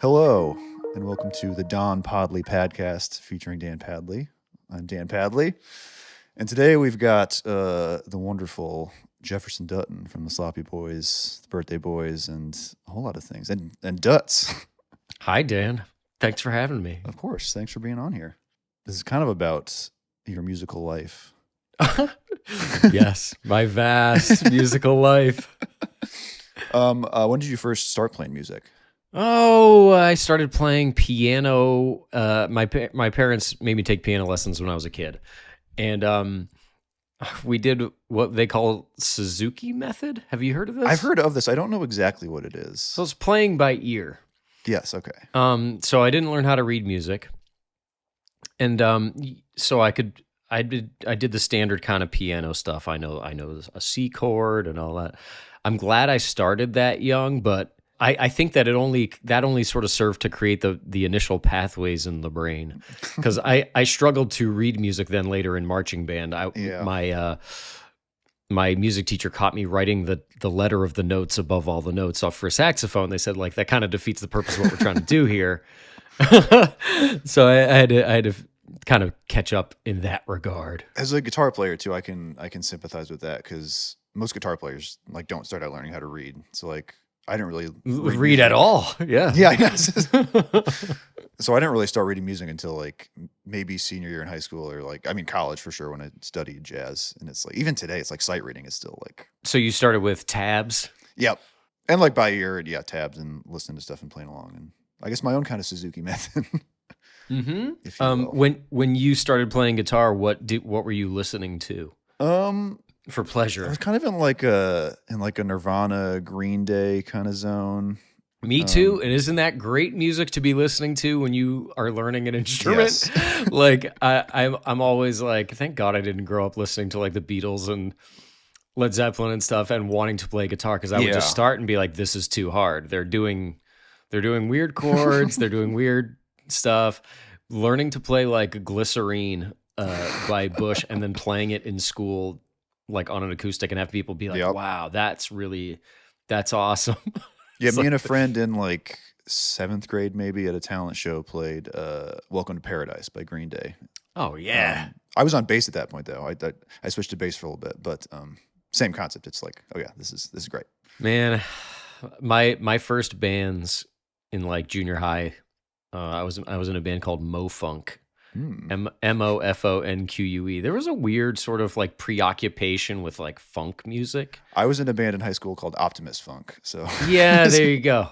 Hello, and welcome to the Don Podley Padcast featuring Dan Padley. I'm Dan Padley, and today we've got the wonderful Jefferson Dutton from the Sloppy Boys, the Birthday Boys, and a whole lot of things, and DUTTS. Hi, Dan. Thanks for having me. Of course, thanks for being on here. This is kind of about your musical life. Yes, my vast musical life. When did you first start playing music? Oh, I started playing piano. My parents made me take piano lessons when I was a kid, and we did what they call Suzuki method. Have you heard of this? I've heard of this. I don't know exactly what it is. So it's playing by ear. Yes. Okay. So I didn't learn how to read music, and so I did the standard kind of piano stuff. I know a C chord and all that. I'm glad I started that young, but I think that that only sort of served to create the initial pathways in the brain, because I struggled to read music then later in marching band. My music teacher caught me writing the letter of the notes above all the notes off for saxophone. They said, like, that kind of defeats the purpose of what we're trying to do here. So I had to kind of catch up in that regard. As a guitar player too, I can sympathize with that, because most guitar players don't start out learning how to read. So I didn't really read at all. Yeah. Yeah, I guess. So I didn't really start reading music until maybe senior year in high school, or college for sure, when I studied jazz. And it's even today, it's sight reading is still So you started with tabs? Yep. And by ear, yeah, tabs and listening to stuff and playing along. And I guess my own kind of Suzuki method. Mm-hmm. If you will. When you started playing guitar, what were you listening to? For pleasure. I was kind of in a Nirvana, Green Day kind of zone. Me too. And isn't that great music to be listening to when you are learning an instrument? Yes. I'm always thank God I didn't grow up listening to the Beatles and Led Zeppelin and stuff and wanting to play guitar, because I would just start and be like, this is too hard. They're doing weird chords, they're doing weird stuff. Learning to play Glycerine by Bush and then playing it in school on an acoustic and have people be like, wow, that's awesome. Yeah, me and a friend in 7th grade maybe at a talent show played Welcome to Paradise by Green Day. Oh, yeah. I was on bass at that point, though. I switched to bass for a little bit, but same concept. It's oh yeah, this is great. Man, my first bands in junior high, I was in a band called Mofunque. Mofonque. There was a weird sort of preoccupation with funk music. I was in a band in high school called Optimist Funk. So yeah, there you go.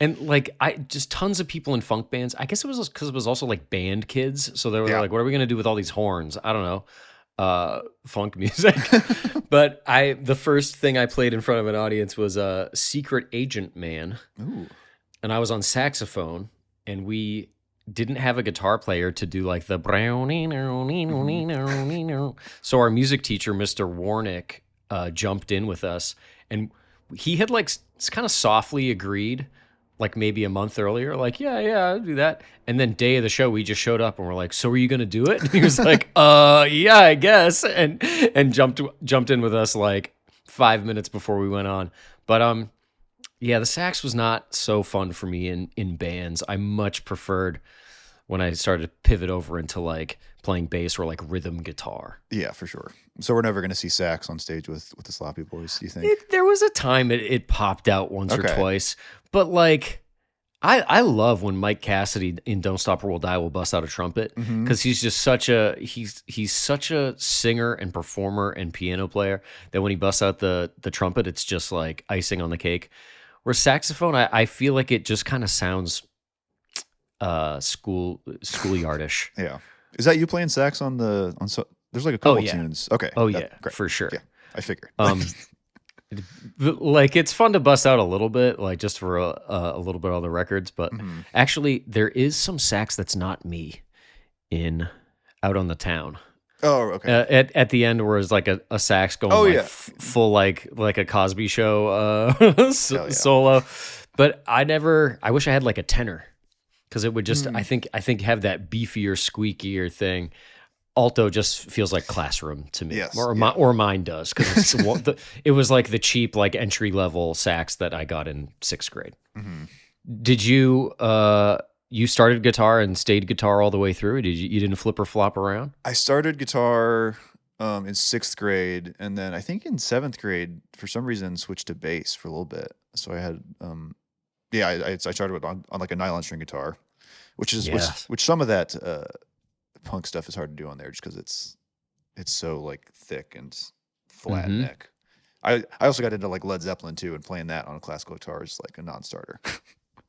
And I just tons of people in funk bands. I guess it was because it was also band kids. So they were what are we gonna do with all these horns? I don't know. Funk music. But the first thing I played in front of an audience was a Secret Agent Man. Ooh. And I was on saxophone, and we didn't have a guitar player to do the brownie. So our music teacher, Mr. Warnick, jumped in with us, and he had kind of softly agreed maybe a month earlier, yeah, I'll do that. And then day of the show, we just showed up and we're like, so are you gonna do it? And he was like, yeah, I guess, and jumped in with us 5 minutes before we went on. But yeah, the sax was not so fun for me in bands. I much preferred when I started to pivot over into playing bass or rhythm guitar. Yeah, for sure. So we're never going to see sax on stage with the Sloppy Boys, do you think? There was a time it popped out once or twice, but I love when Mike Cassidy in Don't Stop or We'll Die will bust out a trumpet, because he's just he's such a singer and performer and piano player that when he busts out the trumpet, it's just icing on the cake. Where saxophone, I feel like it just kind of sounds schoolyardish. Yeah. Is that you playing sax on there's a couple tunes. Okay. Oh yeah, great. For sure. Yeah, I figured. It's fun to bust out a little bit, just for a little bit on the records, but actually there is some sax that's not me out on the town. Oh, okay. At the end, where it's a sax going full like a Cosby Show solo, but I wish I had a tenor, because it would just I think have that beefier, squeakier thing. Alto just feels like classroom to me, or mine does, because it was the cheap entry level sax that I got in 6th grade. Mm-hmm. Did you you started guitar and stayed guitar all the way through? You didn't flip or flop around? I started guitar in sixth grade, and then I think in seventh grade, for some reason, switched to bass for a little bit. So I had, I started with on like a nylon string guitar, Yes. which some of that punk stuff is hard to do on there just because it's so like thick and flat Mm-hmm. neck. I also got into like Led Zeppelin too, and playing that on a classical guitar is like a non-starter.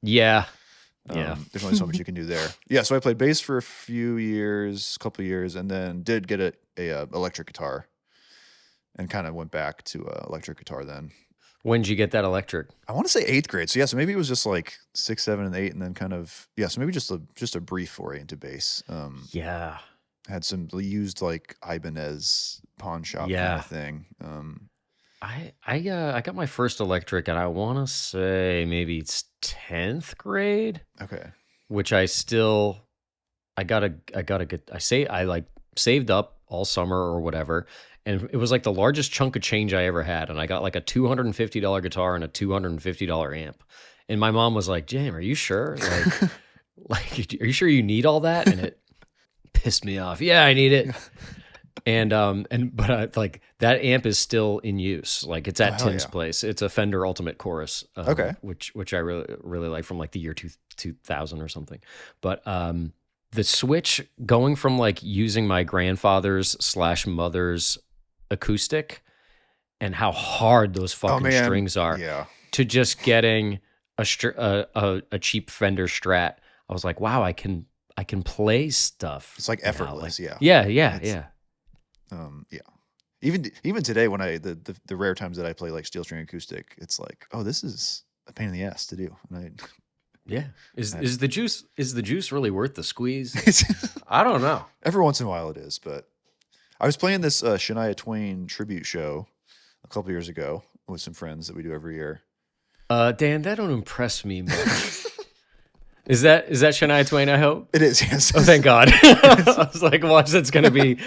Yeah. Yeah. There's only so much you can do there. Yeah, so I played bass for a couple of years, and then did get a electric guitar, and kind of went back to electric guitar then. When did you get that electric? I want to say eighth grade. So yeah, so maybe it was just like 6, 7, and 8, and then kind of so maybe just a brief foray into bass. Yeah. Had some used like Ibanez pawn shop kind of thing. I got my first electric, and I want to say maybe it's 10th grade. Okay. Which I like saved up all summer or whatever, and it was like the largest chunk of change I ever had, and I got like a $250 guitar and a $250 amp, and my mom was like, "Jam, are you sure? Like, are you sure you need all that?" And it pissed me off. Yeah, I need it. But like that amp is still in use. Like it's at Tim's place. It's a Fender Ultimate Chorus. Okay. Which I really like from like the year 2000 or something. But the switch going from like using my grandfather's / mother's acoustic and how hard those fucking strings are to just getting a cheap Fender Strat. I was like, wow, I can play stuff. It's like effortless. Yeah. Even today, when the rare times that I play like steel string acoustic, it's like, oh, this is a pain in the ass to do. And is the juice really worth the squeeze? I don't know. Every once in a while it is, but I was playing this Shania Twain tribute show a couple years ago with some friends that we do every year. Dan, that don't impress me much. Is that Shania Twain, I hope? It is, yes. Oh, thank God. I was like, watch, that's going to be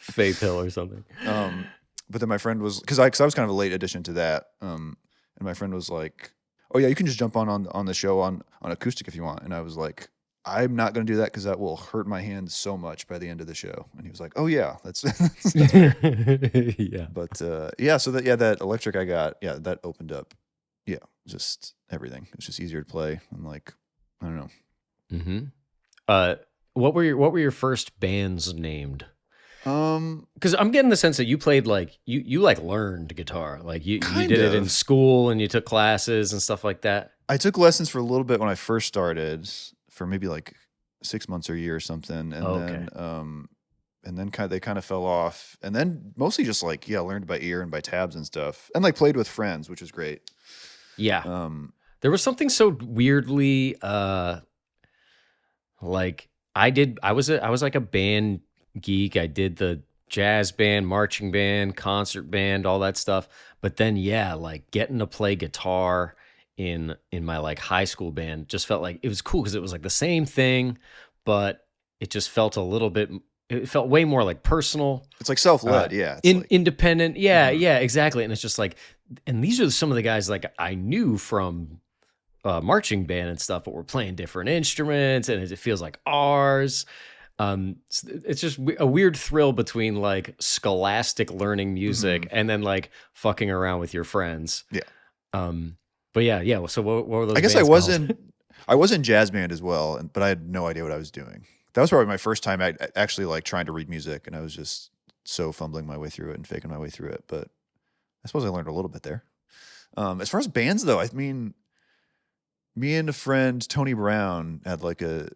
Faith Hill or something. But then my friend was, because I was kind of a late addition to that, and my friend was like, oh yeah, you can just jump on the show on acoustic if you want. And I was like, I'm not going to do that because that will hurt my hands so much by the end of the show. And he was like, oh yeah, that's yeah. But that electric I got, that opened up, just everything. It's just easier to play, and like, I don't know. Mm-hmm. What were your first bands named? Because I'm getting the sense that you played like you like learned guitar, like you did it in school and you took classes and stuff like that. I took lessons for a little bit when I first started, for maybe like 6 months or a year or something, and then they kind of fell off, and then mostly just like learned by ear and by tabs and stuff, and like played with friends, which was great. Yeah. There was something so weirdly like I was like a band geek. I did the jazz band, marching band, concert band, all that stuff. But then like getting to play guitar in my like high school band just felt like it was cool because it was like the same thing, but it just felt it felt way more like personal. It's like self-led, independent. Yeah, exactly. And it's just like, and these are some of the guys like I knew from marching band and stuff, but we're playing different instruments and it feels like ours. It's just a weird thrill between like scholastic learning music and then like fucking around with your friends. Yeah. But yeah. So what were those? I guess I was in jazz band as well, but I had no idea what I was doing. That was probably my first time actually like trying to read music, and I was just so fumbling my way through it and faking my way through it. But I suppose I learned a little bit there. As far as bands though, I mean, me and a friend, Tony Brown, had like it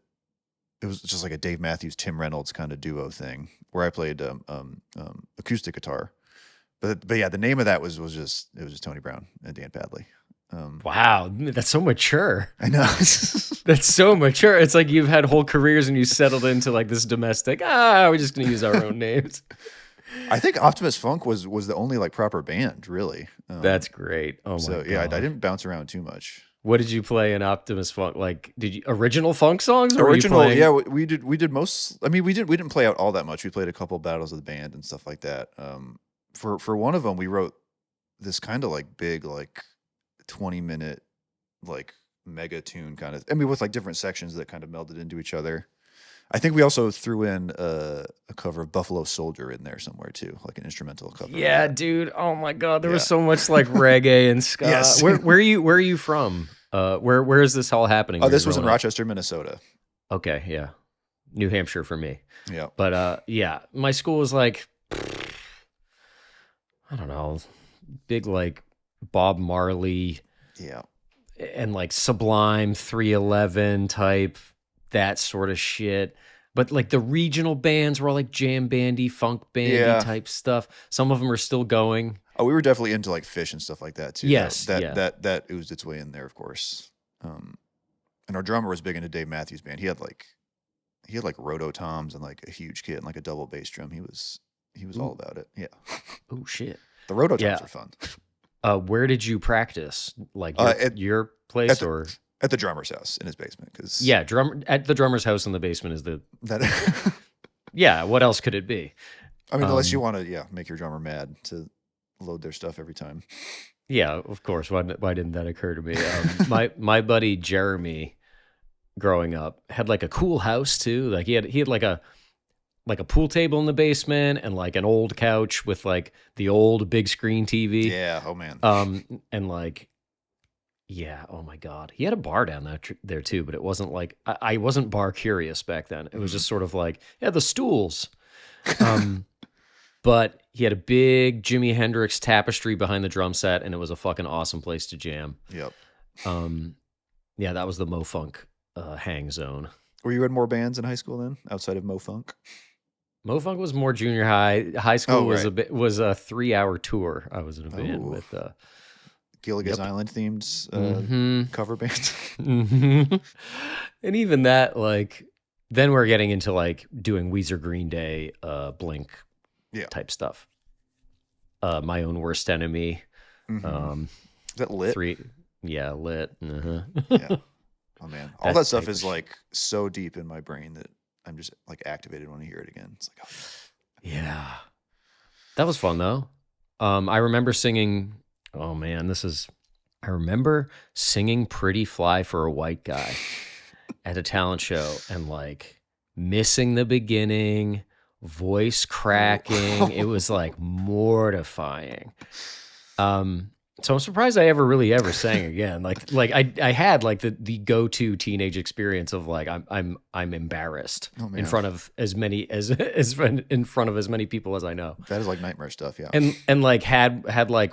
was just like a Dave Matthews, Tim Reynolds kind of duo thing where I played acoustic guitar. But yeah, the name of that was just Tony Brown and Dan Padley. Wow, that's so mature. I know. That's so mature. It's like you've had whole careers and you settled into like this domestic, we're just going to use our own names. I think Optimus Funk was the only like proper band, really. That's great. Oh my God. I didn't bounce around too much. What did you play in Optimus Funk? Like, did you original funk songs? Or original, we did most. I mean, we didn't play out all that much. We played a couple battles of the band and stuff like that. For one of them, we wrote this kind of like big like 20-minute like mega tune kind of. I mean, with like different sections that kind of melded into each other. I think we also threw in a cover of Buffalo Soldier in there somewhere too, like an instrumental cover. Yeah, dude. Oh my god, there was so much like reggae and ska. Yes. Where are you from? Where is this all happening? Oh, this was in Rochester, Minnesota. Okay, yeah. New Hampshire for me. Yeah. But yeah, my school was like, I don't know, big like Bob Marley. Yeah. And like Sublime 311 type, that sort of shit. But like the regional bands were all like jam bandy, funk bandy type stuff. Some of them are still going. Oh, we were definitely into like Fish and stuff like that too. Yes, that oozed its way in there, of course. And our drummer was big into Dave Matthews Band. He had like rototoms and like a huge kit and like a double bass drum. He was all about it. Yeah. Oh shit. The rototoms are fun. Where did you practice? Like your place or at the drummer's house in his basement? Because at the drummer's house in the basement is yeah. What else could it be? I mean, unless you want to make your drummer mad to load their stuff every time. Yeah, of course. Why didn't that occur to me? My buddy Jeremy, growing up, had like a cool house too. Like he had like a pool table in the basement and like an old couch with like the old big screen TV. Yeah. Oh man. And like, yeah. Oh my God. He had a bar down there too, but it wasn't like I wasn't bar curious back then. It was just sort of like, yeah, the stools. But he had a big Jimi Hendrix tapestry behind the drum set, and it was a fucking awesome place to jam. Yep. Yeah, that was the Mofunque hang zone. Were you in more bands in high school then, outside of Mofunque? Mofunque was more junior high. High school was a 3-hour tour. I was in a band with Gilligan's Island themed cover band. And even that, like, then we're getting into like doing Weezer, Green Day, Blink type stuff. My Own Worst Enemy. Is that Lit? Lit. Yeah. Oh man, all that stuff is like so deep in my brain that I'm just like activated when I hear it again. It's like, yeah, that was fun though. I remember singing. Oh man, I remember singing "Pretty Fly for a White Guy" at a talent show and like missing the beginning, voice cracking. It was like mortifying. So I'm surprised I ever sang again. Like I had like the go-to teenage experience of like I'm embarrassed in front of as many in front of as many people as I know. That is like nightmare stuff, yeah. And like had like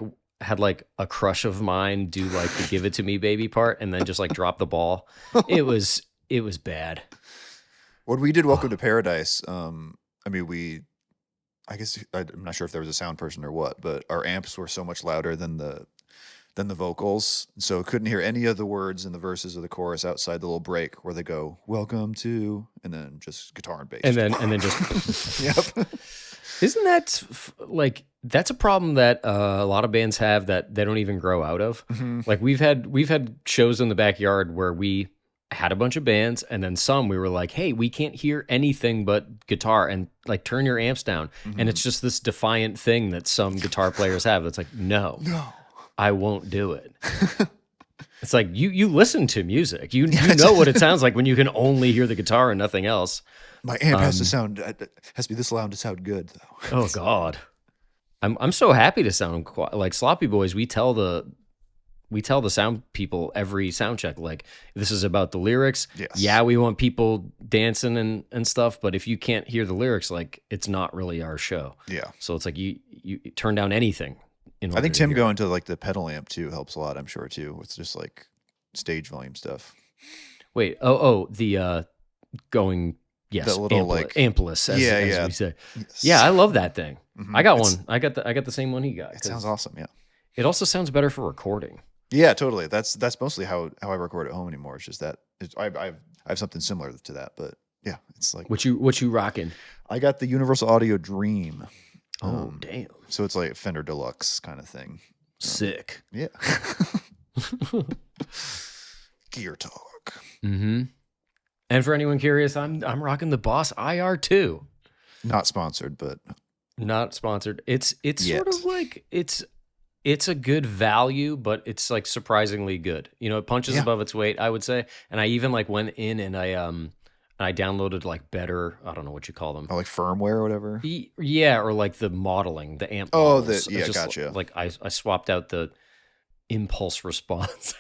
a crush of mine do like the "Give It to Me, Baby" part and then just like drop the ball. It was bad. When we did Welcome to Paradise, I mean I'm not sure if there was a sound person or what, but our amps were so much louder than the vocals, so couldn't hear any of the words in the verses of the chorus outside the little break where they go "Welcome to," and then just guitar and bass, and then just yep. Isn't that like that's a problem that a lot of bands have that they don't even grow out of? Mm-hmm. Like we've had shows in the backyard where we had a bunch of bands, and then some we were like, hey, we can't hear anything but guitar, and like turn your amps down. Mm-hmm. And it's just this defiant thing that some guitar players have. It's like, no. I won't do it. It's like you listen to music. You know what it sounds like when you can only hear the guitar and nothing else. My amp has to be this loud to sound good, though. Oh God, I'm so happy to sound like Sloppy Boys. We tell the sound people every sound check, like, this is about the lyrics. Yes. Yeah, we want people dancing and stuff, but if you can't hear the lyrics, like, it's not really our show. Yeah. So it's like you turn down anything. I think Tim going to like the pedal amp too helps a lot, I'm sure too. It's just like stage volume stuff. Wait, the going, yes, that little like ampless, as we say. Yes. Yeah, I love that thing. Mm-hmm. I got one. I got the same one he got. It sounds awesome. Yeah. It also sounds better for recording. Yeah, totally. That's mostly how I record at home anymore. It's just that I have something similar to that, but yeah, it's like what you rocking? I got the Universal Audio Dream. Oh damn! So it's like a Fender Deluxe kind of thing. Sick. Yeah. Gear talk. Mm-hmm. And for anyone curious, I'm rocking the Boss IR2. Not sponsored, but not sponsored. It's sort of like it's it's a good value, but it's like surprisingly good. You know, it punches Yeah. above its weight, I would say. And I even like went in and I downloaded like better, I don't know what you call them. Or like firmware or whatever. Yeah, or like the modeling, the amp Oh, models. yeah, Just gotcha. like I swapped out the impulse response.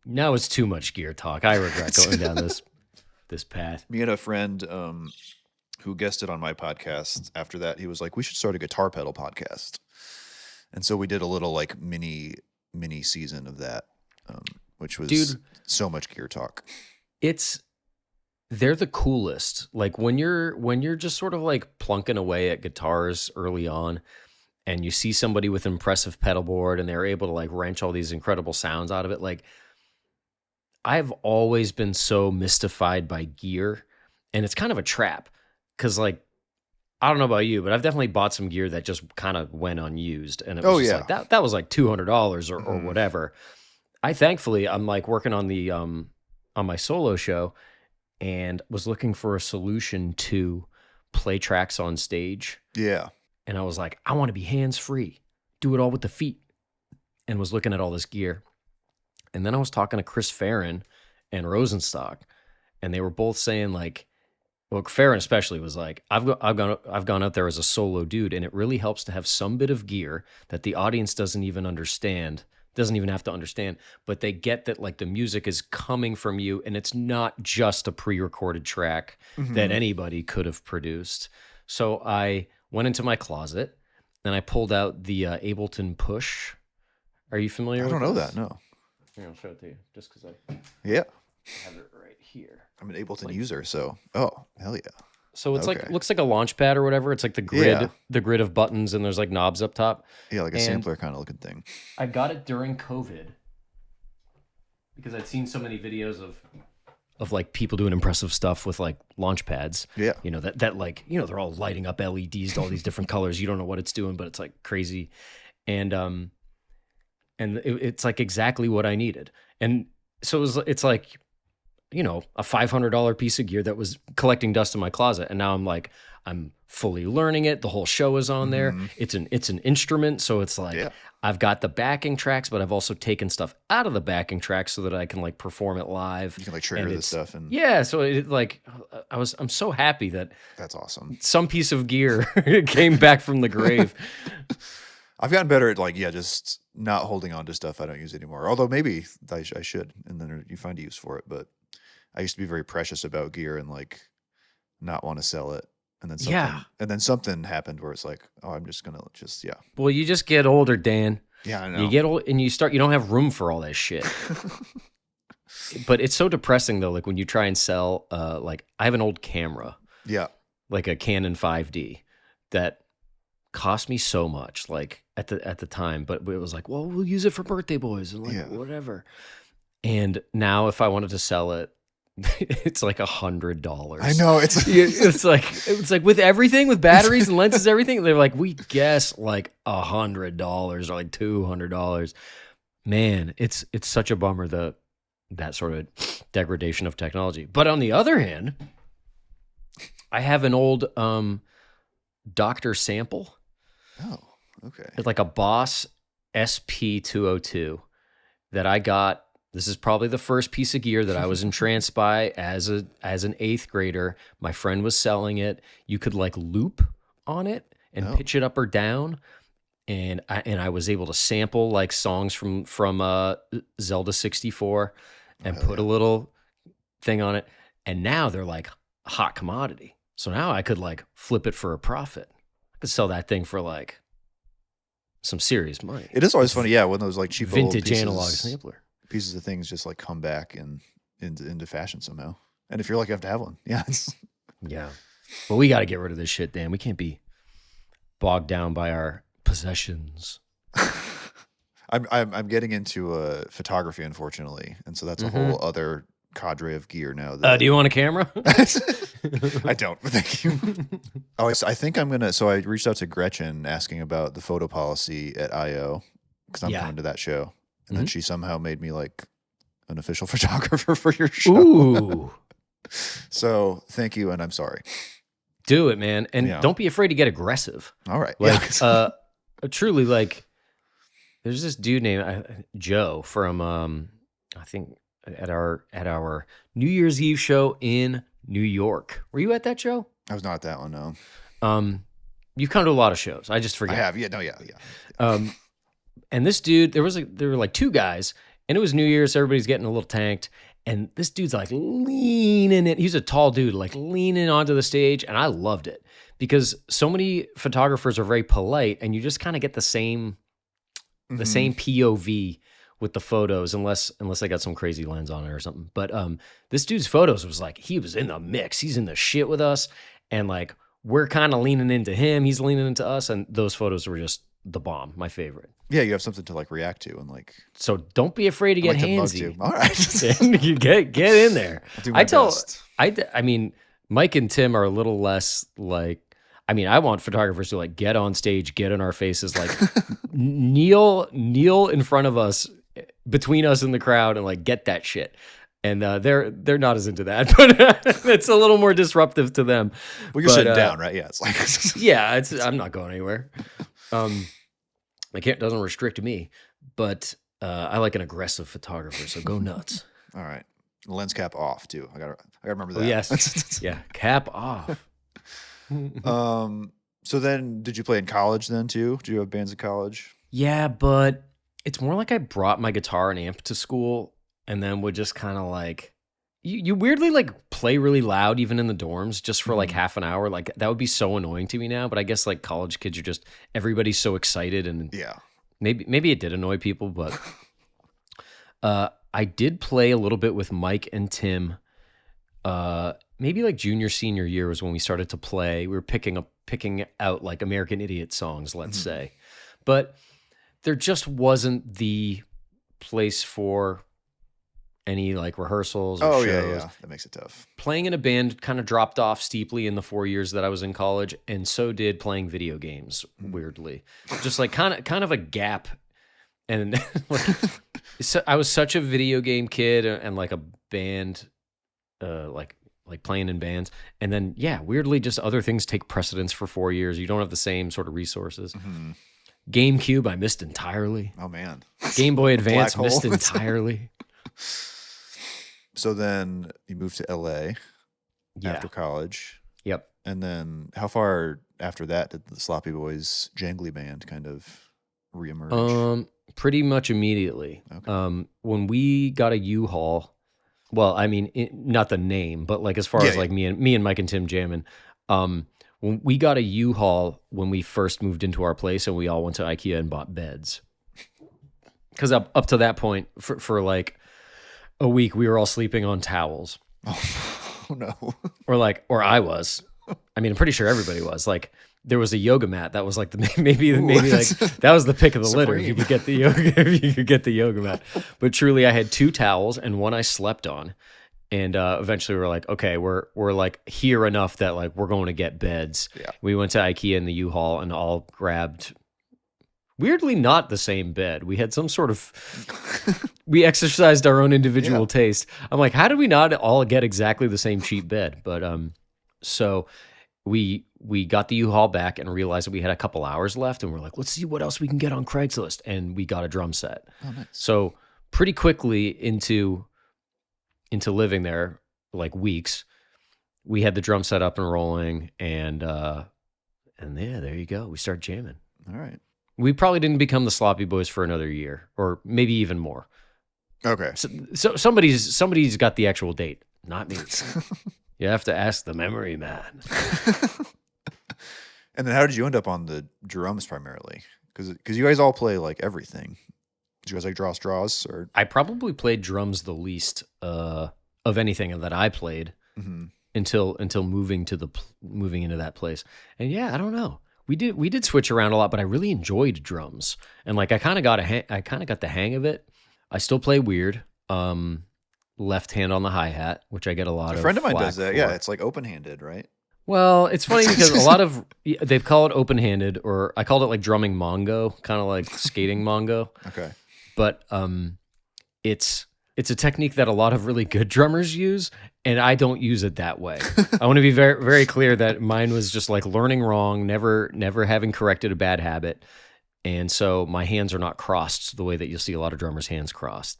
Now it's too much gear talk. I regret going down this path. Me and a friend who guested on my podcast after that, he was like, we should start a guitar pedal podcast. And so we did a little like mini season of that, which was so much gear talk. They're the coolest. Like when you're just sort of like plunking away at guitars early on, and you see somebody with an impressive pedal board and they're able to like wrench all these incredible sounds out of it. Like I've always been so mystified by gear, and it's kind of a trap because like, I don't know about you, but I've definitely bought some gear that just kind of went unused, and it was just like that was like $200 or whatever. Thankfully I'm like working on the on my solo show and was looking for a solution to play tracks on stage. Yeah. And I was like, I want to be hands-free, do it all with the feet, and was looking at all this gear. And then I was talking to Chris Farron and Rosenstock, and they were both saying like, well, Farron especially was like, I've gone out there as a solo dude, and it really helps to have some bit of gear that the audience doesn't even have to understand, but they get that like the music is coming from you, and it's not just a pre-recorded track that anybody could have produced. So I went into my closet and I pulled out the Ableton Push. Are you familiar with I don't know this? that, no. Here, I'll show it to you just because I have it right here. I'm an Ableton user, so hell yeah. So it's like, looks like a launch pad or whatever. It's like the grid of buttons, and there's like knobs up top. Yeah, like a sampler kind of looking thing. I got it during COVID because I'd seen so many videos of like people doing impressive stuff with like launch pads. Yeah. You know, that like, you know, they're all lighting up LEDs to all these different colors. You don't know what it's doing, but it's like crazy. And it's like exactly what I needed. And so it's like, you know, a $500 piece of gear that was collecting dust in my closet. And now I'm fully learning it. The whole show is on there. It's an instrument. So it's like, I've got the backing tracks, but I've also taken stuff out of the backing tracks so that I can like perform it live. You can like trigger this stuff. And so it like, I'm so happy that that's awesome. Some piece of gear came back from the grave. I've gotten better at like, just not holding on to stuff I don't use anymore. Although maybe I should, and then you find a use for it. But I used to be very precious about gear and like not want to sell it. And then something happened where it's like, oh, I'm just going to Well, you just get older, Dan. Yeah, I know. You get old and you don't have room for all that shit. But it's so depressing though. Like when you try and sell, like I have an old camera. Yeah. Like a Canon 5D that cost me so much, like at the time, but it was like, well, we'll use it for birthday boys and like whatever. And now if I wanted to sell it, it's like $100. I know it's like with everything, with batteries and lenses, everything. They're like, we guess like $100 or like $200. Man, it's such a bummer that sort of degradation of technology. But on the other hand, I have an old Dr. sample. Oh, okay. It's like a Boss SP202 that I got. This is probably the first piece of gear that I was entranced by as an 8th grader. My friend was selling it. You could like loop on it and pitch it up or down. And I was able to sample like songs from Zelda 64 and put a little thing on it. And now they're like hot commodity. So now I could like flip it for a profit. I could sell that thing for like some serious money. It is always funny, when those like cheap vintage old analog sampler pieces of things just like come back into fashion somehow. And if you're lucky enough to have one, yeah. But we got to get rid of this shit, Dan. We can't be bogged down by our possessions. I'm getting into photography, unfortunately, and so that's a whole other cadre of gear now. Do you want a camera? I don't, but thank you. I think I'm gonna. So I reached out to Gretchen asking about the photo policy at IO because I'm coming to that show, and then she somehow made me like an official photographer for your show. Ooh. So thank you, and I'm sorry. Do it, man, and don't be afraid to get aggressive. All right, like truly, like There's this dude named Joe from I think at our New Year's Eve show in New York. Were you at that show? I was not at that one, no. You've come to a lot of shows. I just forget. I have, yeah. And this dude, there were like two guys, and it was New Year's. So everybody's getting a little tanked, and this dude's like leaning in. He's a tall dude, like leaning onto the stage, and I loved it because so many photographers are very polite, and you just kind of get the same POV with the photos, unless they got some crazy lens on it or something. But this dude's photos was like he was in the mix. He's in the shit with us, and like we're kind of leaning into him. He's leaning into us, and those photos were just the bomb. My favorite. Yeah, you have something to like react to, and like. So don't be afraid to get handsy. All right, you get in there. I'll do my best. I mean, Mike and Tim are a little less like. I mean, I want photographers to like get on stage, get in our faces, like kneel in front of us, between us and the crowd, and like get that shit. And they're not as into that, but it's a little more disruptive to them. Well, you're sitting down, right? Yeah, it's like yeah, I'm not going anywhere. Doesn't restrict me, but I like an aggressive photographer, so go nuts. All right, lens cap off too. I gotta remember that. Oh, yes, yeah, cap off. So then, did you play in college then too? Did you have bands in college? Yeah, but it's more like I brought my guitar and amp to school, and then would just kind of like you weirdly like play really loud even in the dorms just for like half an hour. Like that would be so annoying to me now. But I guess like college kids are just everybody's so excited, and yeah, maybe it did annoy people, but I did play a little bit with Mike and Tim. Maybe like junior, senior year was when we started to play. We were picking out like American Idiot songs, let's say. But there just wasn't the place for any like rehearsals or shows. Yeah. That makes it tough. Playing in a band kind of dropped off steeply in the 4 years that I was in college, and so did playing video games, weirdly. Just like kind of a gap. And like, I was such a video game kid and like a band like playing in bands, and then weirdly just other things take precedence for 4 years. You don't have the same sort of resources. GameCube I missed entirely. Oh man. Game Boy Advance missed entirely. So then you moved to LA after college. Yep. And then how far after that did the Sloppy Boys Jangly Band kind of reemerge? Pretty much immediately. Okay. When we got a U-Haul. Well, I mean, not the name, but like as far as like me and Mike and Tim jamming, when we got a U-Haul when we first moved into our place, and we all went to IKEA and bought beds. Because up to that point, for like a week, we were all sleeping on towels. Oh no! Or I was. I mean, I'm pretty sure everybody was. Like there was a yoga mat that was like maybe like that was the pick of the litter if you could get the yoga mat. But truly, I had 2 towels and one I slept on, and eventually we were like, okay, we're like here enough that like we're going to get beds. Yeah. We went to IKEA in the U-Haul and all grabbed. Weirdly, not the same bed. We had some sort of. We exercised our own individual taste. I'm like, how did we not all get exactly the same cheap bed? But so we got the U-Haul back and realized that we had a couple hours left, and we're like, let's see what else we can get on Craigslist, and we got a drum set. Oh, nice. So pretty quickly into living there, like weeks, we had the drum set up and rolling, and there you go. We start jamming. All right. We probably didn't become the Sloppy Boys for another year, or maybe even more. Okay. So somebody's got the actual date, not me. You have to ask the memory man. And then how did you end up on the drums primarily? Because you guys all play like everything. Did you guys like draw straws? Or I probably played drums the least of anything that I played until moving into that place. And I don't know. We did switch around a lot, but I really enjoyed drums. And like I kind of got the hang of it. I still play weird. Left hand on the hi-hat, which I get a lot of. A friend of mine does that. for. Yeah, it's like open-handed, right? Well, it's funny because a lot of they call it open-handed, or I called it like drumming mongo, kind of like skating mongo. Okay. But it's a technique that a lot of really good drummers use, and I don't use it that way. I want to be very, very clear that mine was just like learning wrong, never having corrected a bad habit. And so my hands are not crossed the way that you'll see a lot of drummers' hands crossed.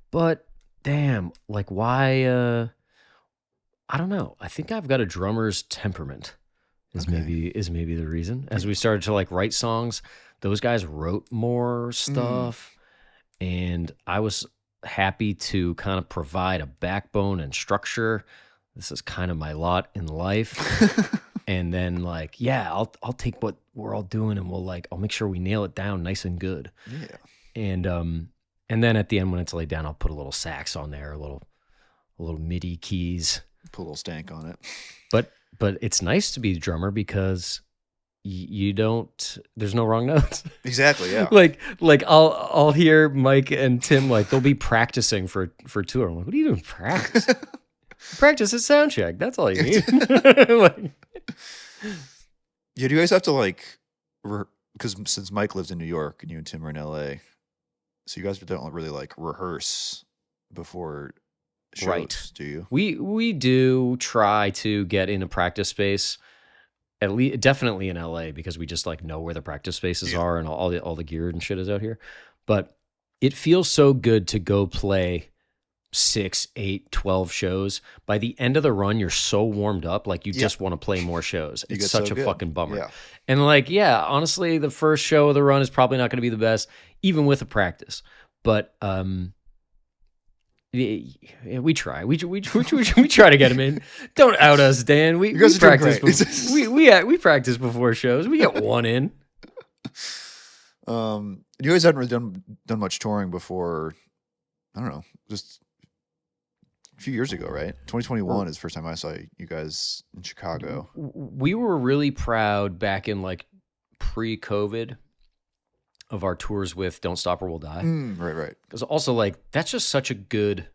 But damn, like why? I don't know. I think I've got a drummer's temperament. Is maybe the reason. As we started to like write songs, those guys wrote more stuff, and I was happy to kind of provide a backbone and structure. This is kind of my lot in life. And then like, yeah, I'll take what we're all doing and I'll make sure we nail it down nice and good. Yeah. And then at the end when it's laid down, I'll put a little sax on there, a little MIDI keys. Put a little stank on it. But it's nice to be the drummer because you don't. There's no wrong notes. Exactly. Yeah. like I'll hear Mike and Tim like they'll be practicing for tour. I'm like, what are you doing? Practice. Practice at sound check. That's all you need. Yeah. Do you guys have to like, because since Mike lives in New York and you and Tim are in LA, so you guys don't really like rehearse before shows, right? Do you? We do try to get in a practice space, at least definitely in LA, because we just like know where the practice spaces are and all the gear and shit is out here. But it feels so good to go play 6, 8, 12 shows. By the end of the run, you're so warmed up, like you just want to play more shows. It's such a fucking bummer. Yeah. And like, yeah, honestly, the first show of the run is probably not going to be the best, even with a practice. But yeah, we try. We try to get them in. Don't out us, Dan. We practice. We practice before shows. We get one in. You guys haven't really done much touring before. I don't know, just a few years ago, right? 2021 is the first time I saw you guys in Chicago. We were really proud back in like pre-COVID of our tours with Don't Stop or We'll Die. Right. Because also like that's just such a good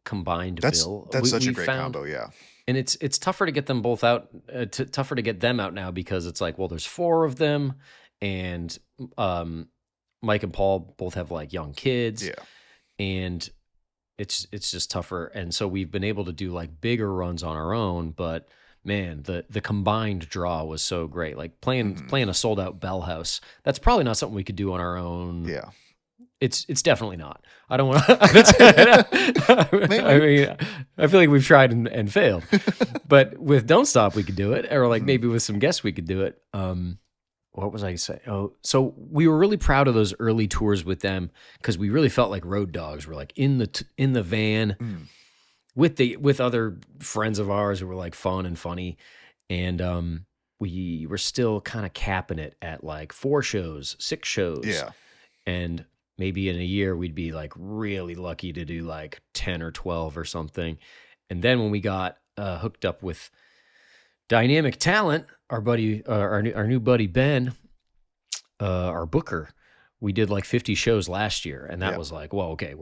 combined bill. That's such a great combo, yeah. And it's tougher to get them both out, tougher to get them out now because it's like, well, there's 4 of them, and Mike and Paul both have like young kids, and it's just tougher. And so we've been able to do like bigger runs on our own, but man, the combined draw was so great. Like playing a sold out Bell House, that's probably not something we could do on our own. Yeah. It's definitely not. I don't want to. I mean, I feel like we've tried and failed. But with Don't Stop, we could do it, or like maybe with some guests, we could do it. What was I saying? Oh, so we were really proud of those early tours with them because we really felt like road dogs. We're like in the van with other friends of ours who were like fun and funny, and we were still kind of capping it at like 4 shows, 6 shows, and maybe in a year we'd be like really lucky to do like 10 or 12 or something. And then when we got hooked up with Dynamic Talent, our new buddy Ben, our booker, we did like 50 shows last year, and that was like, well, okay,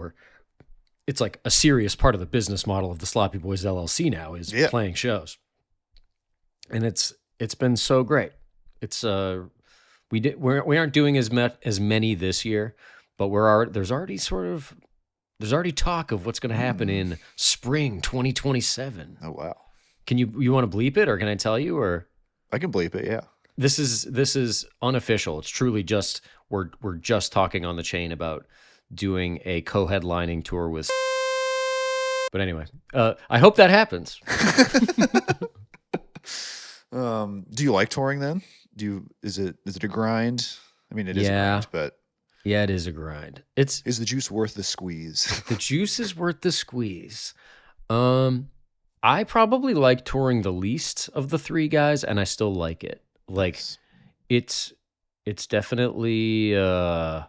it's like a serious part of the business model of the Sloppy Boys LLC now is playing shows, and it's been so great. It's we aren't doing as many this year, but there's already talk of what's going to happen in spring 2027. Oh wow! Can you want to bleep it, or can I tell you, or I can bleep it? Yeah. This is unofficial. It's truly just we're just talking on the chain about doing a co-headlining tour with. But anyway, I hope that happens. Do you like touring then? Is it a grind? I mean, it is a grind, but yeah, it is a grind. Is the juice worth the squeeze? The juice is worth the squeeze. I probably like touring the least of the 3 guys, and I still like it. Like, it's definitely. I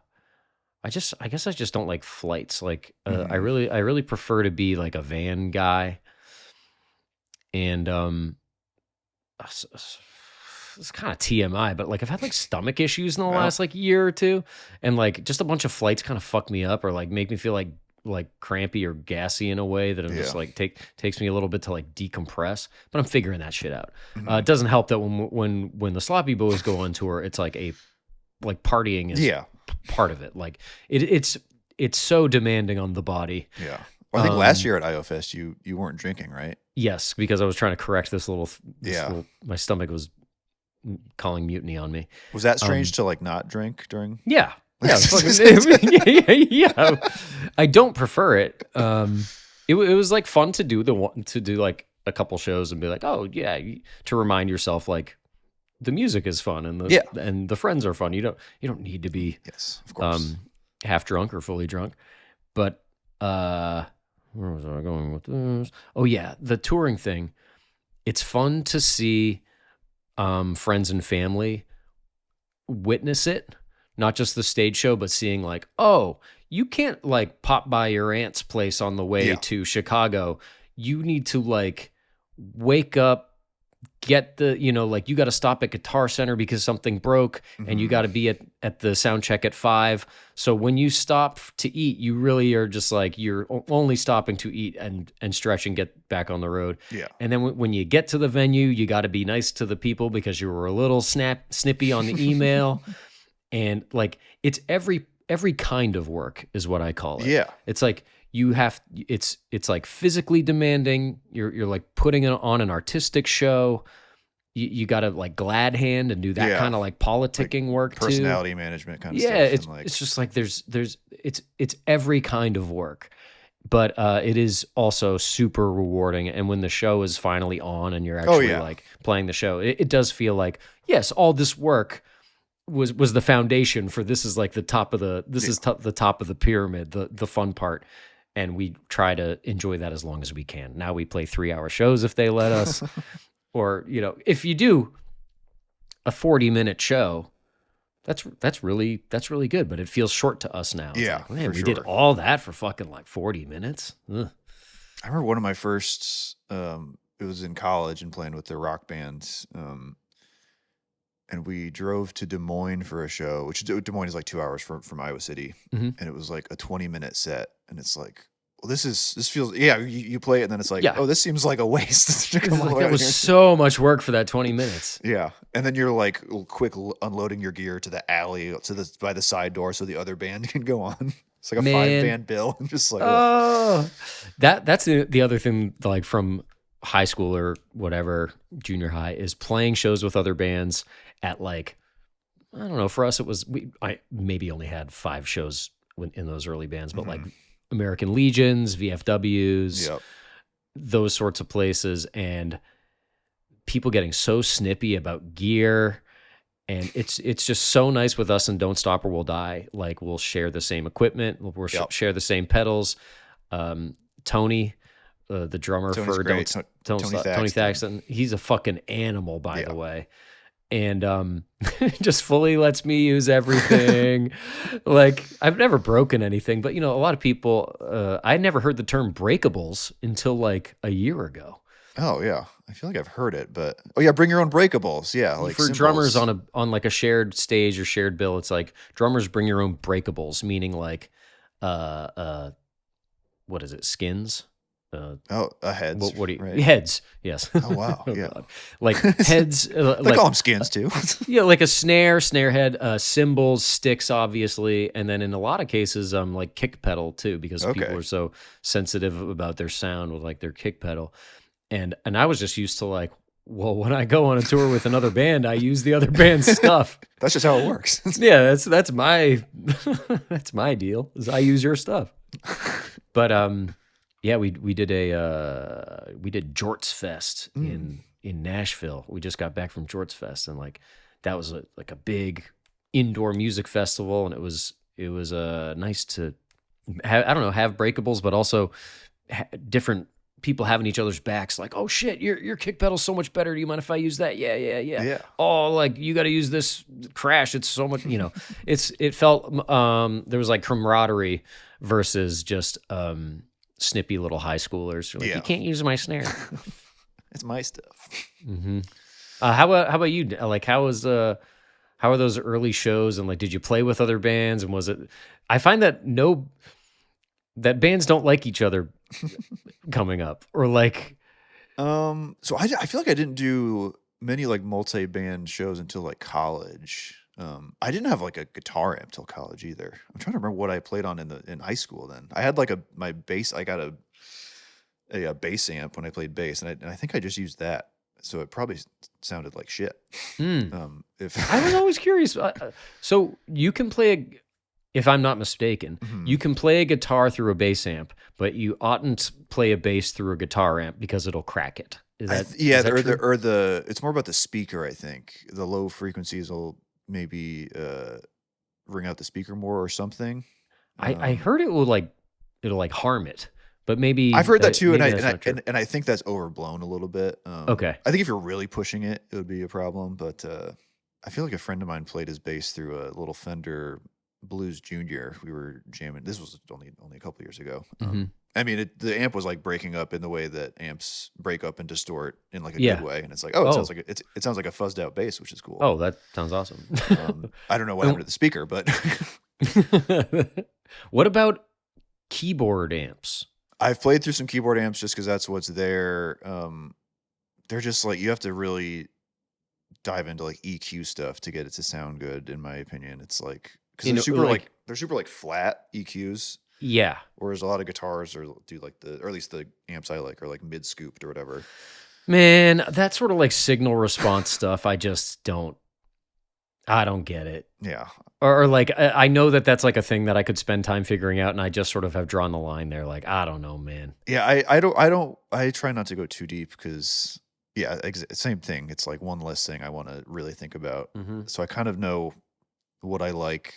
guess I just don't like flights. Like, I really prefer to be like a van guy, and it's kind of TMI, but like I've had like stomach issues in the last like year or 2, and like just a bunch of flights kind of fuck me up or like make me feel like crampy or gassy in a way that I'm just like takes me a little bit to like decompress. But I'm figuring that shit out. It doesn't help that when the Sloppy Boys go on tour, it's like partying is part of it. Like it's so demanding on the body. Yeah. Well, I think last year at IOFest you weren't drinking, right? Yes, because I was trying to correct this little my stomach was calling mutiny on me. Was that strange to like not drink during? Yeah. Yeah, yeah. I don't prefer it. It was like fun to do like a couple shows and be like, oh yeah, to remind yourself like the music is fun and the friends are fun. You don't need to be of course half drunk or fully drunk. But where was I going with this? Oh yeah, the touring thing. It's fun to see friends and family witness it. Not just the stage show, but seeing like, oh, you can't like pop by your aunt's place on the way to Chicago. You need to like wake up, get the, like you got to stop at Guitar Center because something broke and you got to be at the sound check at 5. So when you stop to eat, you really are just like, you're only stopping to eat and stretch and get back on the road. Yeah. And then when you get to the venue, you got to be nice to the people because you were a little snippy on the email. And like it's every kind of work is what I call it. Yeah. It's like it's like physically demanding. You're like putting it on an artistic show. You got to like glad hand and do that kind of like politicking like work personality too. management kind of stuff. Yeah, it's just like it's every kind of work. But it is also super rewarding. And when the show is finally on and you're actually like playing the show, it does feel like, yes, all this work was the foundation for this is like the top of the top of the pyramid, the fun part. And we try to enjoy that as long as we can. Now we play 3-hour shows if they let us, or, if you do a 40-minute show, that's really good, but it feels short to us now. It's like, man, we did all that for fucking like 40 minutes. Ugh. I remember one of my first, it was in college and playing with the rock bands. And we drove to Des Moines for a show, which Des Moines is like 2 hours from Iowa City. Mm-hmm. And it was like a 20-minute set. And it's like, well, this feels, you play it and then it's like, oh, this seems like a waste. Like, that was so much work for that 20 minutes. Yeah. And then you're like quick unloading your gear to the alley, by the side door so the other band can go on. It's like a 5-band bill. I'm just like, that's the other thing, like from high school or whatever, junior high, is playing shows with other bands at like, I don't know, for us it was, I maybe only had 5 shows in those early bands, but like American Legions, VFWs, those sorts of places, and people getting so snippy about gear. And it's just so nice with us and Don't Stop or We'll Die. Like we'll share the same equipment, we'll share the same pedals. Tony, the drummer Tony's for great. Tony Thaxton, he's a fucking animal, by the way. And just fully lets me use everything. Like I've never broken anything, but a lot of people, I never heard the term breakables until like a year ago. Oh yeah, I feel like I've heard it, but bring your own breakables. Yeah, like for drummers on like a shared stage or shared bill, it's like drummers bring your own breakables, meaning like, what is it? Skins. Heads. What do you? Right. Heads. Yes. Oh wow. Yeah. God. Like heads. They call them skins too. Like a snare head, cymbals, sticks, obviously, and then in a lot of cases, like kick pedal too, because people are so sensitive about their sound with like their kick pedal, and I was just used to like, well, when I go on a tour with another band, I use the other band's stuff. That's just how it works. Yeah, that's my that's my deal. Is I use your stuff, but yeah, we did Jorts Fest in Nashville. We just got back from Jorts Fest, and like that was like a big indoor music festival, and it was nice to have breakables, but also different people having each other's backs. Like, oh shit, your kick pedal's so much better. Do you mind if I use that? Yeah. Oh, like you got to use this crash. It's so much. It felt there was like camaraderie versus just snippy little high schoolers. Like, you can't use my snare. It's my stuff. Mm-hmm. How about you? Like, how are those early shows? And like, did you play with other bands? And was it? I find that that bands don't like each other coming up, or like. So I feel like I didn't do many like multi-band shows until like college. I didn't have like a guitar amp till college either. I'm trying to remember what I played on in high school. Then I had like my bass. I got a bass amp when I played bass, and I think I just used that so it probably sounded like shit. If I was always curious. So you can play if I'm not mistaken, you can play a guitar through a bass amp, but you oughtn't play a bass through a guitar amp because it'll crack it. Is that it's more about the speaker. I think the low frequencies will maybe ring out the speaker more or something. I heard it'll harm it, but maybe I've heard that too, and I I think that's overblown a little bit. Okay, I think if you're really pushing it, it would be a problem. But I feel like a friend of mine played his bass through a little Fender Blues Junior. We were jamming. This was only a couple years ago. I mean, the amp was like breaking up in the way that amps break up and distort in like a good way, and it's like, it sounds like a fuzzed out bass, which is cool. Oh, that sounds awesome. I don't know what happened to the speaker, but what about keyboard amps? I've played through some keyboard amps just because that's what's there. They're just like, you have to really dive into like EQ stuff to get it to sound good, in my opinion. It's like, because they're super flat EQs. Yeah. Whereas a lot of guitars do like or at least the amps I like are like mid scooped or whatever. Man, that sort of like signal response stuff, I don't get it. Yeah. Or like, I know that's like a thing that I could spend time figuring out, and I just sort of have drawn the line there. Like, I don't know, man. Yeah. I try not to go too deep because, yeah, same thing. It's like one less thing I want to really think about. So I kind of know what I like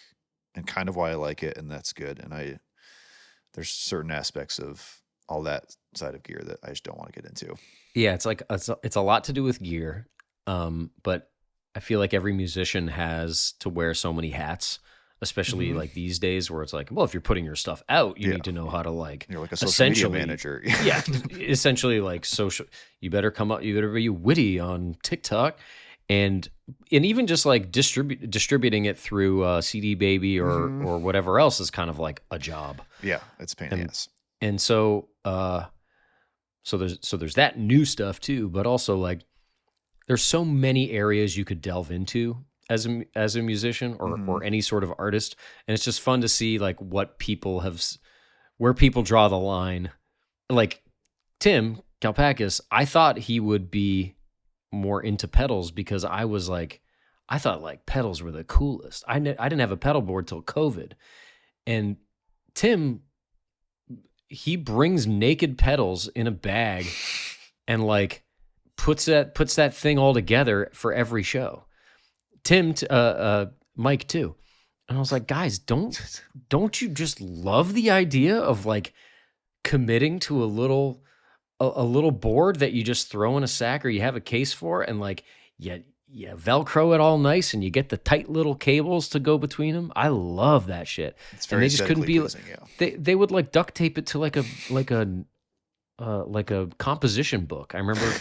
and kind of why I like it, and that's good. And there's certain aspects of all that side of gear that I just don't want to get into. Yeah, it's like it's a lot to do with gear, but I feel like every musician has to wear so many hats, especially like these days, where it's like, well, if you're putting your stuff out, you need to know how to like. You're like a social media manager. Yeah, essentially like social. You better be witty on TikTok, and even just like distributing it through CD Baby or whatever else is kind of like a job. Yeah, it's a pain in the ass. And so there's that new stuff too, but also like there's so many areas you could delve into as a musician or any sort of artist, and it's just fun to see like where people draw the line. Like Tim Kalpakis, I thought he would be more into pedals because I thought like pedals were the coolest. I didn't have a pedal board till COVID, and Tim, he brings naked pedals in a bag and like puts that thing all together for every show. Tim, Mike too. And I was like, guys, don't you just love the idea of like committing to a little board that you just throw in a sack or you have a case for, and like you Velcro it all nice and you get the tight little cables to go between them. I love that shit. It's very, and they just couldn't be pleasing, they would like duct tape it to like a composition book. I remember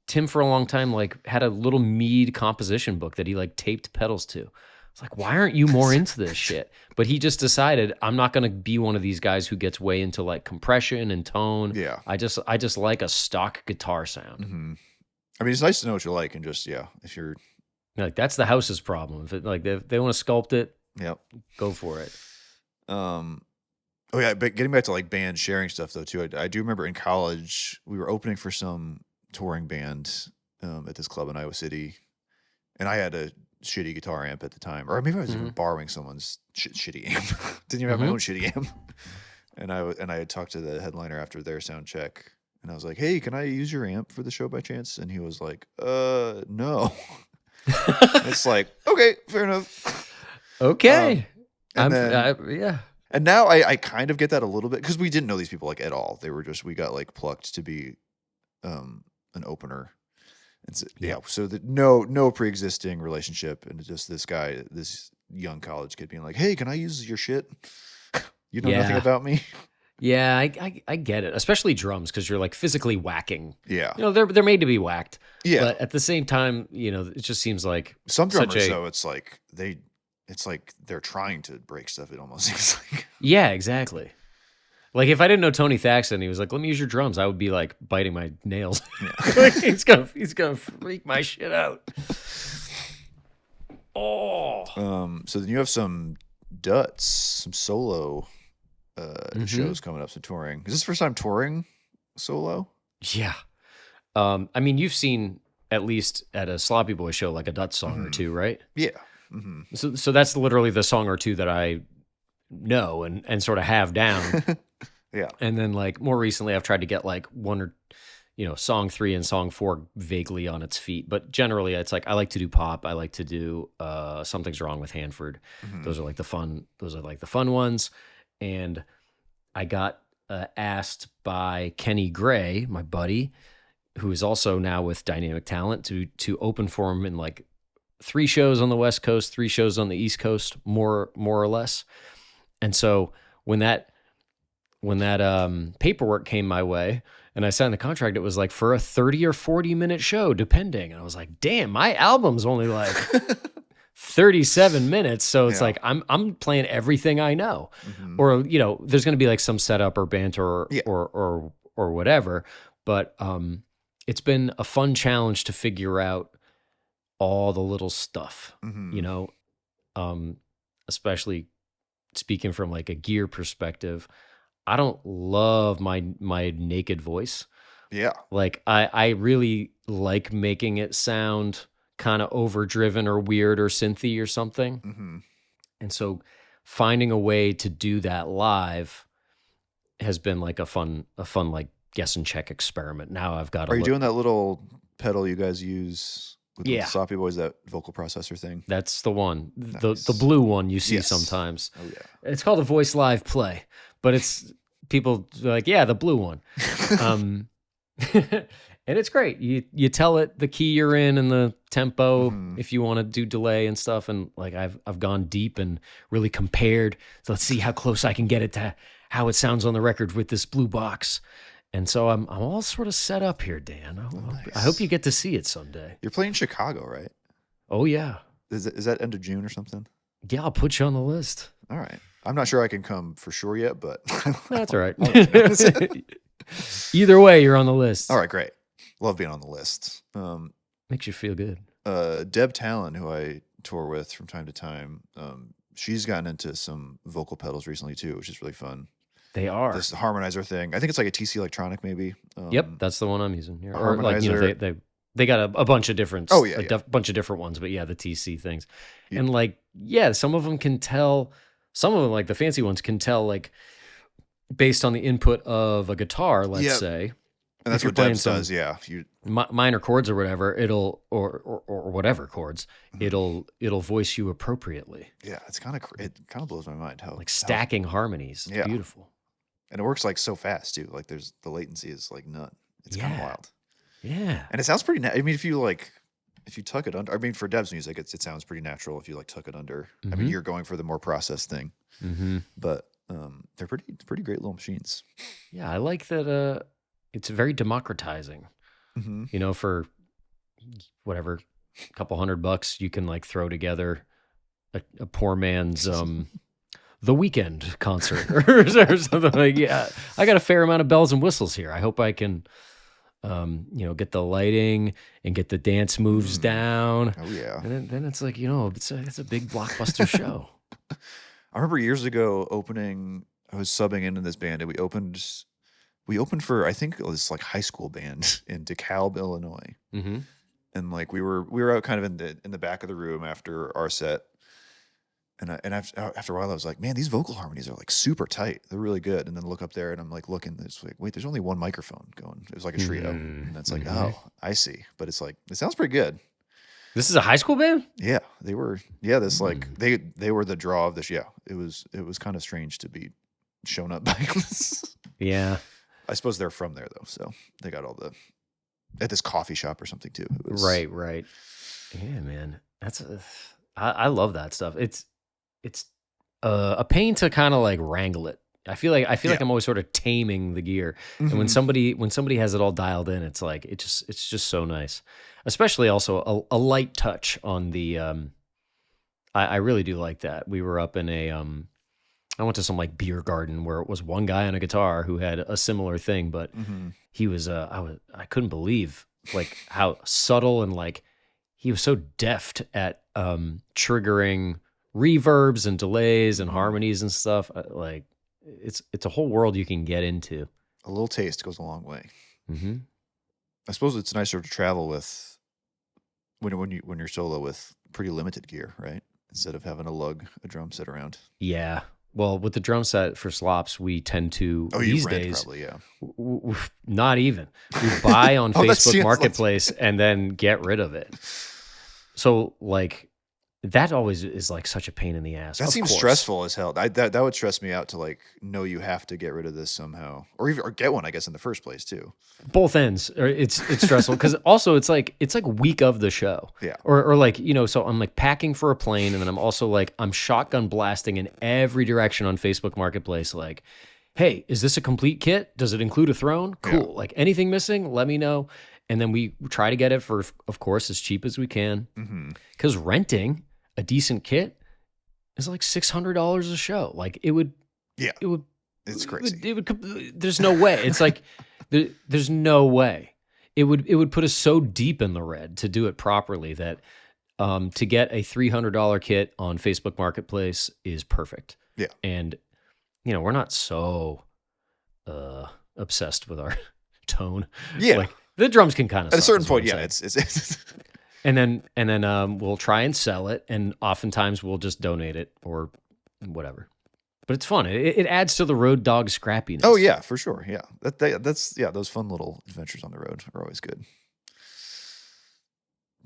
Tim for a long time like had a little Mead composition book that he like taped pedals to. It's like, why aren't you more into this shit? But he just decided, I'm not going to be one of these guys who gets way into like compression and tone. Yeah. I just like a stock guitar sound. I mean, it's nice to know what you like, and just, if you're like, that's the house's problem. If they want to sculpt it, go for it. Oh yeah, but getting back to like band sharing stuff though too, I do remember in college we were opening for some touring band at this club in Iowa City, and I had a shitty guitar amp at the time, or maybe I was even borrowing someone's shitty amp. Didn't even have my own shitty amp. And I had talked to the headliner after their sound check, and I was like, "Hey, can I use your amp for the show by chance?" And he was like, no." It's like, okay, fair enough. Okay. And now I kind of get that a little bit, because we didn't know these people like at all. They were just, we got like plucked to be an opener. And so, so no pre-existing relationship, and just this young college kid being like, "Hey, can I use your shit? You know nothing about me." Yeah, I get it, especially drums, because you're like physically whacking. Yeah, they're made to be whacked. Yeah, but at the same time, it just seems like some drummers though, it's like they're trying to break stuff. It almost seems like. Yeah, exactly. Like if I didn't know Tony Thaxton, he was like, "Let me use your drums," I would be like biting my nails. Yeah. Like, he's gonna freak my shit out. Oh. So then you have some DUTTS, some solo shows coming up, some touring. Is this the first time touring solo? Yeah. I mean, you've seen at least at a Sloppy Boy show like a DUTTS song or two, right? Yeah. So that's literally the song or two that I know and sort of have down. Yeah. And then like more recently, I've tried to get like one or song 3 and song 4 vaguely on its feet. But generally, it's like I like to do pop. I like to do Something's Wrong with Hanford. Those are like the fun. Those are like the fun ones. And I got asked by Kenny Gray, my buddy, who is also now with Dynamic Talent, to open for him in like 3 shows on the West Coast, 3 shows on the East Coast, more or less. And so when that paperwork came my way and I signed the contract, it was like for a 30 or 40 minute show, depending. And I was like, damn, my album's only like 37 minutes. So it's like, I'm playing everything I know, or, there's going to be like some setup or banter or whatever. But, it's been a fun challenge to figure out all the little stuff, especially speaking from like a gear perspective. I don't love my naked voice. Yeah. Like I really like making it sound kind of overdriven or weird or synthy or something. And so finding a way to do that live has been like a fun like guess and check experiment. Now I've got. Are you doing that little pedal you guys use with the Sloppy Boys, that vocal processor thing? That's the one, the blue one you see sometimes. Oh yeah, it's called a Voice Live Play, but it's people are like, yeah, the blue one. And it's great. You tell it the key you're in and the tempo if you want to do delay and stuff. And like I've gone deep and really compared. So let's see how close I can get it to how it sounds on the record with this blue box. And so I'm all sort of set up here, Dan. I hope you get to see it someday. You're playing Chicago, right? Oh yeah. Is that end of June or something? Yeah, I'll put you on the list. All right. I'm not sure I can come for sure yet, but that's all right. Either way, you're on the list. All right, great. Love being on the list. Makes you feel good. Deb Talon, who I tour with from time to time, she's gotten into some vocal pedals recently too, which is really fun. They are. This harmonizer thing. I think it's like a TC Electronic maybe. Yep, that's the one I'm using here. Or like, they got a bunch of different bunch of different ones, but yeah, the TC things. Yeah. And like, some of them can tell, some of them like the fancy ones can tell like based on the input of a guitar, let's say. And that's what Deb does, yeah. Minor chords or whatever, it'll or whatever chords, it'll voice you appropriately. Yeah, it kind of blows my mind how like stacking harmonies. It's beautiful. And it works like so fast too. Like the latency is like nut. It's kind of wild. Yeah. And it sounds pretty I mean if you tuck it under, I mean for Deb's music it sounds pretty natural if you like tuck it under. I mean you're going for the more processed thing. But they're pretty great little machines. Yeah, I like that it's very democratizing. For whatever, a couple $100 you can like throw together a poor man's The Weekend concert or something like. Yeah, I got a fair amount of bells and whistles here. I hope I can get the lighting and get the dance moves down. Oh yeah. And then it's like, it's a big blockbuster show. I remember years ago I was subbing into this band and we opened for, I think it was like high school band in DeKalb, Illinois. And like we were out kind of in the back of the room after our set. And after a while I was like, man, these vocal harmonies are like super tight. They're really good. And then look up there and I'm like looking, it's like, wait, there's only one microphone going. It was like a trio. And that's like, oh, I see. But it's like, it sounds pretty good. This is a high school band? Yeah, they were. Yeah, this like they were the draw of this. Yeah, it was kind of strange to be shown up by this. Yeah. I suppose they're from there though, so they got all at this coffee shop or something too. Right. Yeah, man, I love that stuff. It's a pain to kind of like wrangle it. I feel like I'm always sort of taming the gear, and when somebody has it all dialed in, it's like it's just so nice. Especially also a light touch on the. I really do like that. We were up in I went to some like beer garden where it was one guy on a guitar who had a similar thing, but he was I couldn't believe like how subtle and like he was so deft at triggering reverbs and delays and harmonies and stuff. Like it's a whole world you can get into. A little taste goes a long way. I suppose it's nicer to travel with when you're solo with pretty limited gear, right? Instead of having to lug a drum set around. Yeah. Well, with the drum set for slops, we tend to these days probably, yeah. Not even. We buy on Facebook seems Marketplace and then get rid of it. So like that always is like such a pain in the ass. That seems stressful as hell. That would stress me out to like know you have to get rid of this somehow, or get one, I guess, in the first place too. Both ends. It's stressful because also it's like week of the show. Yeah. Or like, you know, so I'm like packing for a plane, and then I'm also like I'm shotgun blasting in every direction on Facebook Marketplace. Like, hey, is this a complete kit? Does it include a throne? Cool. Yeah. Like anything missing, let me know. And then we try to get it for, of course, as cheap as we can. Because renting a decent kit is like $600 a show. Like it would. It's crazy. It would. There's no way. It's like there's no way. It would put us so deep in the red to do it properly that to get a $300 kit on Facebook Marketplace is perfect. Yeah. And you know, we're not so obsessed with our tone. Yeah. Like the drums can kind of at a certain point. Yeah. It's and then we'll try and sell it, and oftentimes we'll just donate it or whatever. But it's fun. It adds to the road dog scrappiness. Oh yeah, for sure. Yeah, that's those fun little adventures on the road are always good.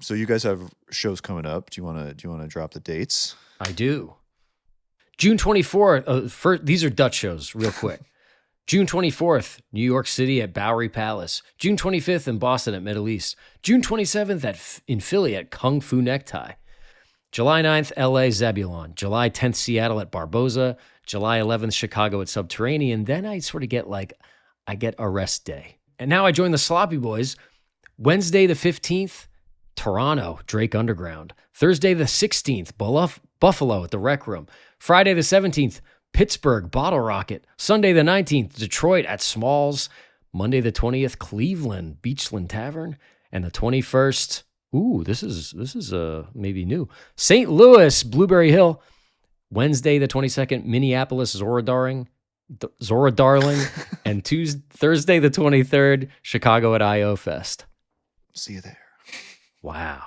So you guys have shows coming up. Do you want to drop the dates? I do. June 24th. These are Dutch shows, real quick. June 24th, New York City at Bowery Palace. June 25th in Boston at Middle East. June 27th in Philly at Kung Fu Necktie. July 9th, LA Zebulon. July 10th, Seattle at Barboza. July 11th, Chicago at Subterranean. Then I sort of get I get a rest day. And now I join the Sloppy Boys. Wednesday the 15th, Toronto, Drake Underground. Thursday the 16th, Buffalo at the Rec Room. Friday the 17th, Pittsburgh, Bottle Rocket. Sunday the 19th, Detroit at Smalls. Monday the 20th, Cleveland, Beachland Tavern. And the 21st, this is maybe new, St. Louis, Blueberry Hill. Wednesday the 22nd, Minneapolis, Zora Darling. And Thursday the 23rd, Chicago at I.O. Fest. See you there. Wow.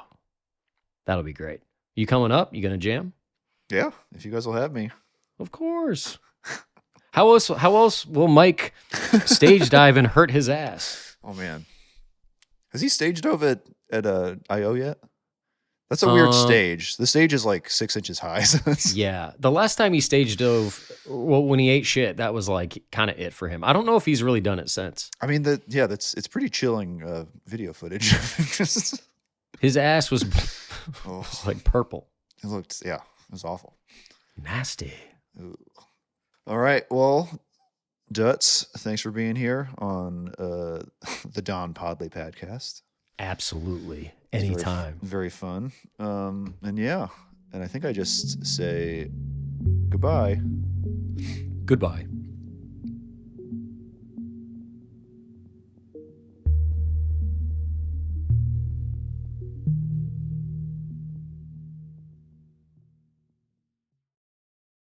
That'll be great. You coming up? You going to jam? Yeah, if you guys will have me. Of course. How else will Mike stage dive and hurt his ass? Oh man. Has he stage dove at I.O. yet? That's a weird stage. The stage is like 6 inches high. Yeah. The last time he stage dove, when he ate shit, that was like kind of it for him. I don't know if he's really done it since. I mean, it's pretty chilling video footage. His ass was like purple. It was awful. Nasty. Ooh. All right. Well, DUTTS, thanks for being here on the Don Podley Padcast. Absolutely. Anytime. Very fun. And I think I just say goodbye. Goodbye.